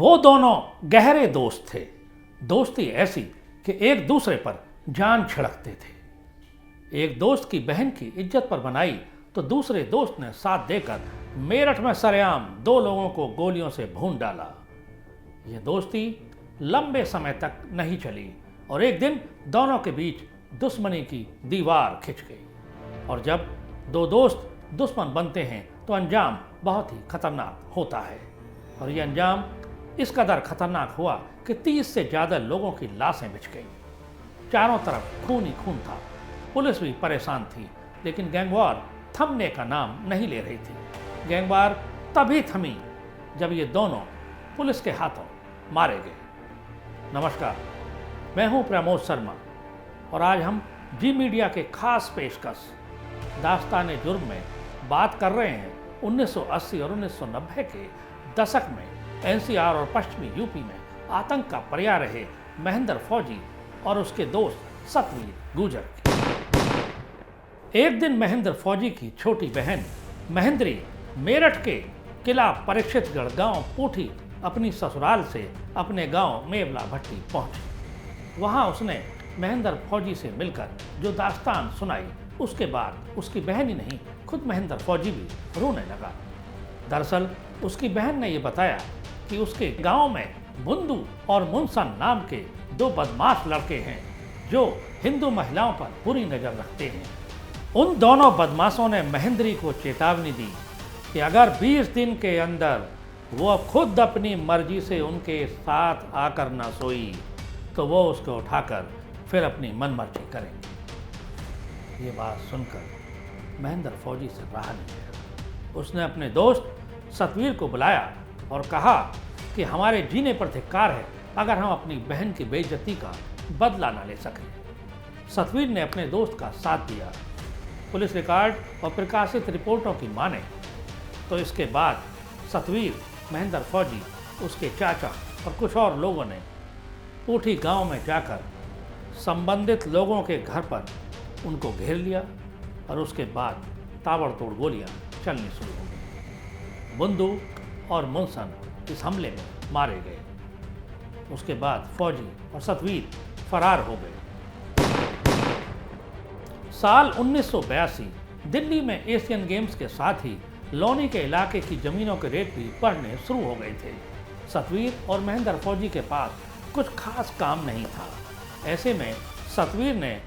वो दोनों गहरे दोस्त थे। दोस्ती ऐसी कि एक दूसरे पर जान छिड़कते थे। एक दोस्त की बहन की इज्जत पर बनाई तो दूसरे दोस्त ने साथ देकर मेरठ में सरेआम 2 लोगों को गोलियों से भून डाला। ये दोस्ती लंबे समय तक नहीं चली और एक दिन दोनों के बीच दुश्मनी की दीवार खिंच गई। और जब 2 दोस्त दुश्मन बनते हैं तो अंजाम बहुत ही खतरनाक होता है। और ये अंजाम इस कदर खतरनाक हुआ कि 30 से ज़्यादा लोगों की लाशें बिछ गईं। चारों तरफ खून ही खून था। पुलिस भी परेशान थी, लेकिन गैंगवार थमने का नाम नहीं ले रही थी। गैंगवार तभी थमी जब ये दोनों पुलिस के हाथों मारे गए। नमस्कार, मैं हूं प्रमोद शर्मा और आज हम जी मीडिया के खास पेशकश दास्तान जुर्म में बात कर रहे हैं 1980 और 1990 के दशक में एनसीआर और पश्चिमी यूपी में आतंक का पर्याय रहे महेंद्र फौजी और उसके दोस्त सतवीर गुर्जर की। एक दिन महेंद्र फौजी की छोटी बहन महेंद्री मेरठ के किला परीक्षितगढ़ गांव पूठी अपनी ससुराल से अपने गांव मेवला भट्टी पहुंची। वहां उसने महेंद्र फौजी से मिलकर जो दास्तान सुनाई, उसके बाद उसकी बहन ही नहीं, खुद महेंद्र फौजी भी रोने लगा। दरअसल उसकी बहन ने यह बताया कि उसके गांव में बुंदू और मुनसन नाम के 2 बदमाश लड़के हैं जो हिंदू महिलाओं पर बुरी नजर रखते हैं। उन दोनों बदमाशों ने महेंद्री को चेतावनी दी कि अगर 20 दिन के अंदर वो खुद अपनी मर्जी से उनके साथ आकर न सोई तो वो उसको उठाकर फिर अपनी मनमर्जी करेंगे। ये बात सुनकर महेंद्र फौजी से रहा नहीं गया। उसने अपने दोस्त सतवीर को बुलाया और कहा कि हमारे जीने पर धिक्कार है अगर हम अपनी बहन की बेइज्जती का बदला ना ले सकें। सतवीर ने अपने दोस्त का साथ दिया। पुलिस रिकॉर्ड और प्रकाशित रिपोर्टों की माने तो इसके बाद सतवीर, महेंद्र फौजी, उसके चाचा और कुछ और लोगों ने पूठी गांव में जाकर संबंधित लोगों के घर पर उनको घेर लिया और उसके बाद ताबड़तोड़ गोलियां चलनी शुरू हो गई। बुंदू और मुनसन इस हमले में मारे गए। उसके बाद फौजी और सतवीर फरार हो गए। साल 1982 दिल्ली में एशियन गेम्स के साथ ही लोनी के इलाके की जमीनों के रेट भी बढ़ने शुरू हो गए थे। सतवीर और महेंद्र फौजी के पास कुछ खास काम नहीं था। ऐसे में सतवीर ने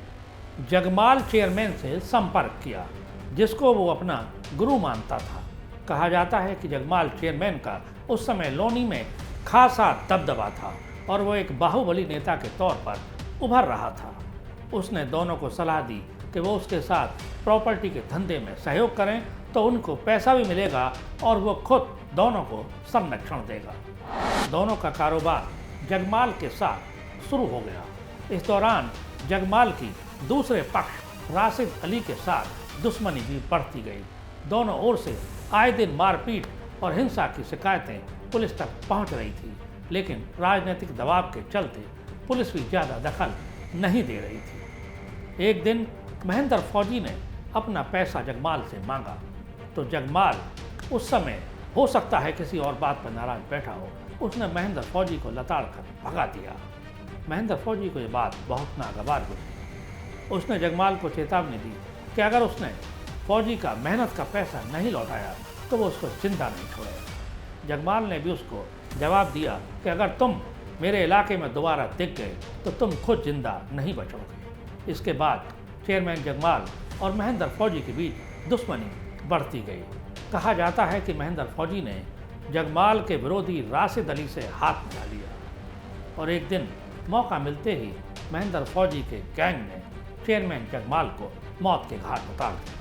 जगमाल चेयरमैन से संपर्क किया, जिसको वो अपना गुरु मानता था। कहा जाता है कि जगमाल चेयरमैन का उस समय लोनी में खासा दबदबा था और वो एक बाहुबली नेता के तौर पर उभर रहा था। उसने दोनों को सलाह दी कि वो उसके साथ प्रॉपर्टी के धंधे में सहयोग करें तो उनको पैसा भी मिलेगा और वो खुद दोनों को संरक्षण देगा। दोनों का कारोबार जगमाल के साथ शुरू हो गया। इस दौरान जगमाल की दूसरे पक्ष राशिद अली के साथ दुश्मनी भी बढ़ती गई। दोनों ओर से आए दिन मारपीट और हिंसा की शिकायतें पुलिस तक पहुंच रही थी, लेकिन राजनीतिक दबाव के चलते पुलिस भी ज़्यादा दखल नहीं दे रही थी। एक दिन महेंद्र फौजी ने अपना पैसा जगमाल से मांगा तो जगमाल उस समय हो सकता है किसी और बात पर नाराज बैठा हो, उसने महेंद्र फौजी को लताड़ कर भगा दिया। महेंद्र फौजी को ये बात बहुत नागवार हुई। उसने जगमाल को चेतावनी दी कि अगर उसने फौजी का मेहनत का पैसा नहीं लौटाया तो वो उसको जिंदा नहीं छोड़ेगा। जगमाल ने भी उसको जवाब दिया कि अगर तुम मेरे इलाके में दोबारा दिख गए तो तुम खुद जिंदा नहीं बचोगे। इसके बाद चेयरमैन जगमाल और महेंद्र फौजी के बीच दुश्मनी बढ़ती गई। कहा जाता है कि महेंद्र फौजी ने जगमाल के विरोधी राशिद अली से हाथ मिला लिया और एक दिन मौका मिलते ही महेंद्र फौजी के गैंग ने चेयरमैन जगमाल को मौत के घाट उतार दिया।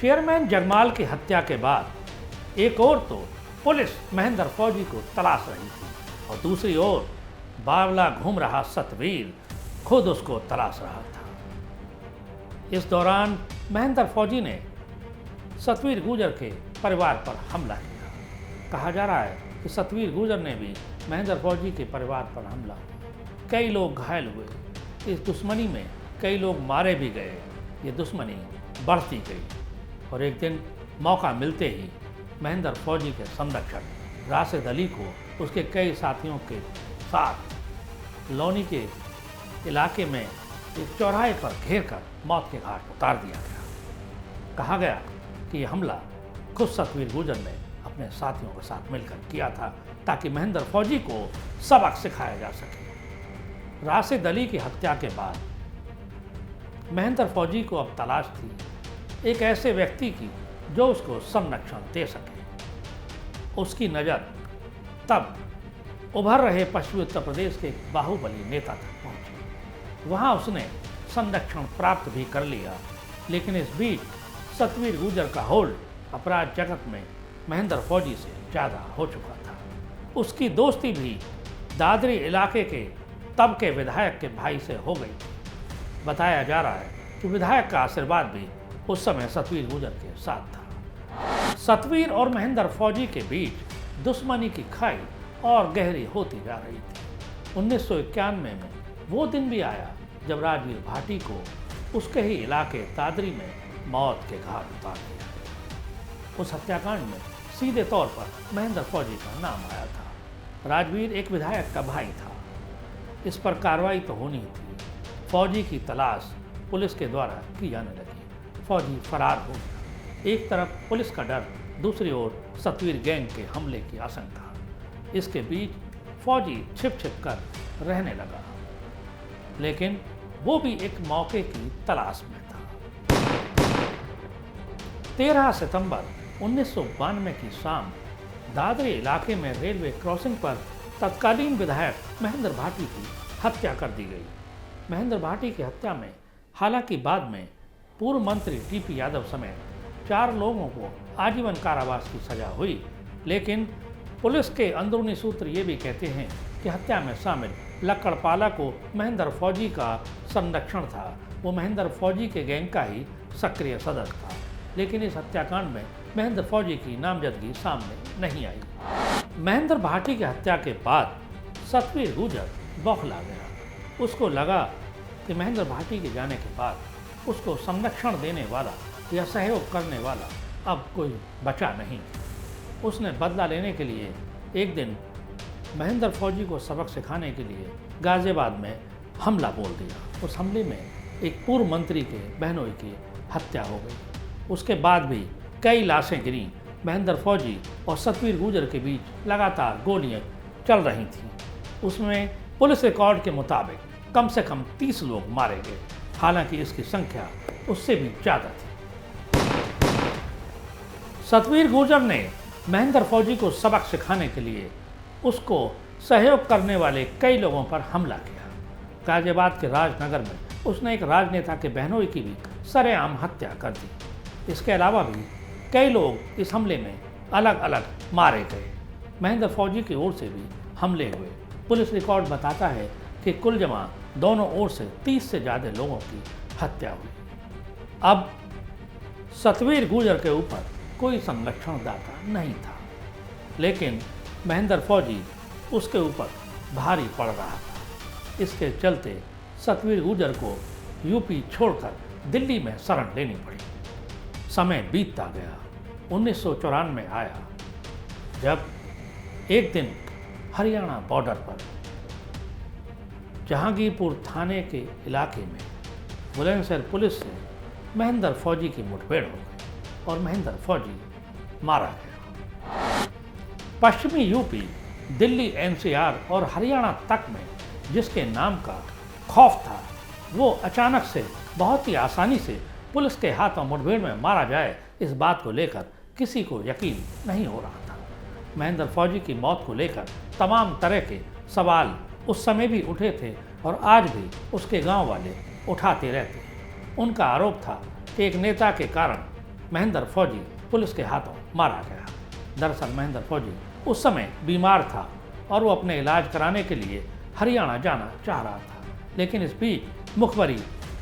चेयरमैन जगमाल की हत्या के बाद एक ओर तो पुलिस महेंद्र फौजी को तलाश रही थी और दूसरी ओर बावला घूम रहा सतवीर खुद उसको तलाश रहा था। इस दौरान महेंद्र फौजी ने सतवीर गुर्जर के परिवार पर हमला किया। कहा जा रहा है कि सतवीर गुर्जर ने भी महेंद्र फौजी के परिवार पर हमला किया। कई लोग घायल हुए। इस दुश्मनी में कई लोग मारे भी गए। ये दुश्मनी बढ़ती गई और एक दिन मौका मिलते ही महेंद्र फौजी के संरक्षक राशिद अली को उसके कई साथियों के साथ लोनी के इलाके में एक चौराहे पर घेर कर मौत के घाट उतार दिया गया। कहा गया कि यह हमला खुद सतवीर गुर्जर ने अपने साथियों के साथ मिलकर किया था ताकि महेंद्र फौजी को सबक सिखाया जा सके। राशिद अली की हत्या के बाद महेंद्र फौजी को अब तलाश थी एक ऐसे व्यक्ति की जो उसको संरक्षण दे सके। उसकी नज़र तब उभर रहे पश्चिमी उत्तर प्रदेश के एक बाहुबली नेता तक पहुंची। वहां उसने संरक्षण प्राप्त भी कर लिया, लेकिन इस बीच सतवीर गुर्जर का होल्ड अपराध जगत में महेंद्र फौजी से ज़्यादा हो चुका था। उसकी दोस्ती भी दादरी इलाके के तब के विधायक के भाई से हो गई। बताया जा रहा है कि विधायक का आशीर्वाद भी उस समय सतवीर गुर्जर के साथ था। सतवीर और महेंद्र फौजी के बीच दुश्मनी की खाई और गहरी होती जा रही थी। 1991 में वो दिन भी आया जब राजवीर भाटी को उसके ही इलाके दादरी में मौत के घाट उतार दिया। उस हत्याकांड में सीधे तौर पर महेंद्र फौजी का नाम आया था। राजवीर एक विधायक का भाई था। इस पर कार्रवाई तो होनी थी। फौजी की तलाश पुलिस के द्वारा की जाने लगी। फौजी फरार हो गया। एक तरफ पुलिस का डर, दूसरी ओर सतवीर गैंग के हमले की आशंका। इसके बीच फौजी छिप छिप कर रहने लगा, लेकिन वो भी एक मौके की तलाश में था। 13 सितंबर 1992 की शाम दादरी इलाके में रेलवे क्रॉसिंग पर तत्कालीन विधायक महेंद्र भाटी की हत्या कर दी गई। महेंद्र भाटी की हत्या में हालांकि बाद में पूर्व मंत्री टीपी यादव समेत 4 लोगों को आजीवन कारावास की सजा हुई, लेकिन पुलिस के अंदरूनी सूत्र ये भी कहते हैं कि हत्या में शामिल लक्कड़पाला को महेंद्र फौजी का संरक्षण था। वो महेंद्र फौजी के गैंग का ही सक्रिय सदस्य था, लेकिन इस हत्याकांड में महेंद्र फौजी की नामजदगी सामने नहीं आई। महेंद्र भाटी की हत्या के बाद सतवीर गुर्जर बौखला गया। उसको लगा कि महेंद्र भाटी के जाने के बाद उसको संरक्षण देने वाला या सहयोग करने वाला अब कोई बचा नहीं। उसने बदला लेने के लिए एक दिन महेंद्र फौजी को सबक सिखाने के लिए गाजियाबाद में हमला बोल दिया। उस हमले में एक पूर्व मंत्री के बहनोई की हत्या हो गई। उसके बाद भी कई लाशें गिरी। महेंद्र फौजी और सतवीर गुर्जर के बीच लगातार गोलियां चल रही थीं। उसमें पुलिस रिकॉर्ड के मुताबिक कम से कम 30 लोग मारे गए, हालांकि इसकी संख्या उससे भी ज़्यादा थी। सतवीर गुर्जर ने महेंद्र फौजी को सबक सिखाने के लिए उसको सहयोग करने वाले कई लोगों पर हमला किया। गाजियाबाद के राजनगर में उसने एक राजनेता के बहनोई की भी सरेआम हत्या कर दी। इसके अलावा भी कई लोग इस हमले में अलग अलग मारे गए। महेंद्र फौजी की ओर से भी हमले हुए। पुलिस रिकॉर्ड बताता है कि कुल जमा दोनों ओर से 30 से ज़्यादा लोगों की हत्या हुई। अब सतवीर गुर्जर के ऊपर कोई संरक्षणदाता नहीं था, लेकिन महेंद्र फौजी उसके ऊपर भारी पड़ रहा था। इसके चलते सतवीर गुर्जर को यूपी छोड़कर दिल्ली में शरण लेनी पड़ी। समय बीतता गया। 1994 में आया जब एक दिन हरियाणा बॉर्डर पर जहांगीरपुर थाने के इलाके में बुलंदशहर पुलिस से महेंद्र फौजी की मुठभेड़ हो गई और महेंद्र फौजी मारा गया। पश्चिमी यूपी, दिल्ली एनसीआर और हरियाणा तक में जिसके नाम का खौफ था, वो अचानक से बहुत ही आसानी से पुलिस के हाथों मुठभेड़ में मारा जाए, इस बात को लेकर किसी को यकीन नहीं हो रहा था। महेंद्र फौजी की मौत को लेकर तमाम तरह के सवाल उस समय भी उठे थे और आज भी उसके गांव वाले उठाते रहते। उनका आरोप था कि एक नेता के कारण महेंद्र फौजी पुलिस के हाथों मारा गया। दरअसल महेंद्र फौजी उस समय बीमार था और वो अपने इलाज कराने के लिए हरियाणा जाना चाह रहा था, लेकिन इस बीच मुखबरी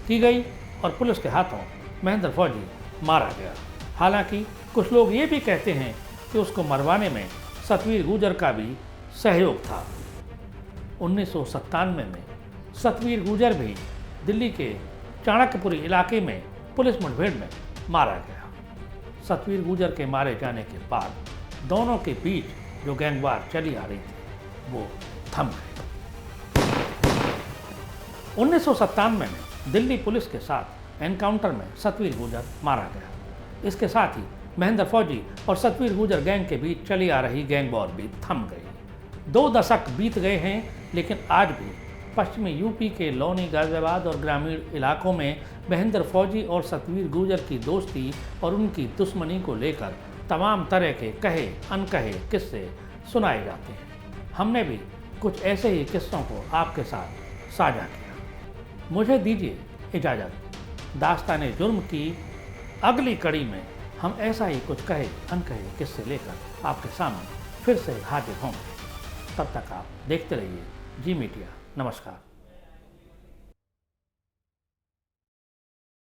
की गई और पुलिस के हाथों महेंद्र फौजी मारा गया। हालांकि कुछ लोग ये भी कहते हैं कि उसको मरवाने में सतवीर गुर्जर का भी सहयोग था। 1997 में सतवीर गुर्जर भी दिल्ली के चाणक्यपुरी इलाके में पुलिस मुठभेड़ में मारा गया। सतवीर गुर्जर के मारे जाने के बाद दोनों के बीच जो गैंगवार चली आ रही थी, वो थम गए। 1997 में दिल्ली पुलिस के साथ एनकाउंटर में सतवीर गुर्जर मारा गया। इसके साथ ही महेंद्र फौजी और सतवीर गुर्जर गैंग के बीच चली आ रही गैंग वॉर भी थम गई। 2 दशक बीत गए हैं, लेकिन आज भी पश्चिमी यूपी के लोनी, गाजियाबाद और ग्रामीण इलाकों में महेंद्र फौजी और सतवीर गुर्जर की दोस्ती और उनकी दुश्मनी को लेकर तमाम तरह के कहे अनकहे किस्से सुनाए जाते हैं। हमने भी कुछ ऐसे ही किस्सों को आपके साथ साझा किया। मुझे दीजिए इजाज़त। दास्ताने जुर्म की अगली कड़ी में हम ऐसा ही कुछ कहे अनकहे किस्से लेकर आपके सामने फिर से हाजिर होंगे। तब तक आप देखते रहिए जी मीडिया। नमस्कार।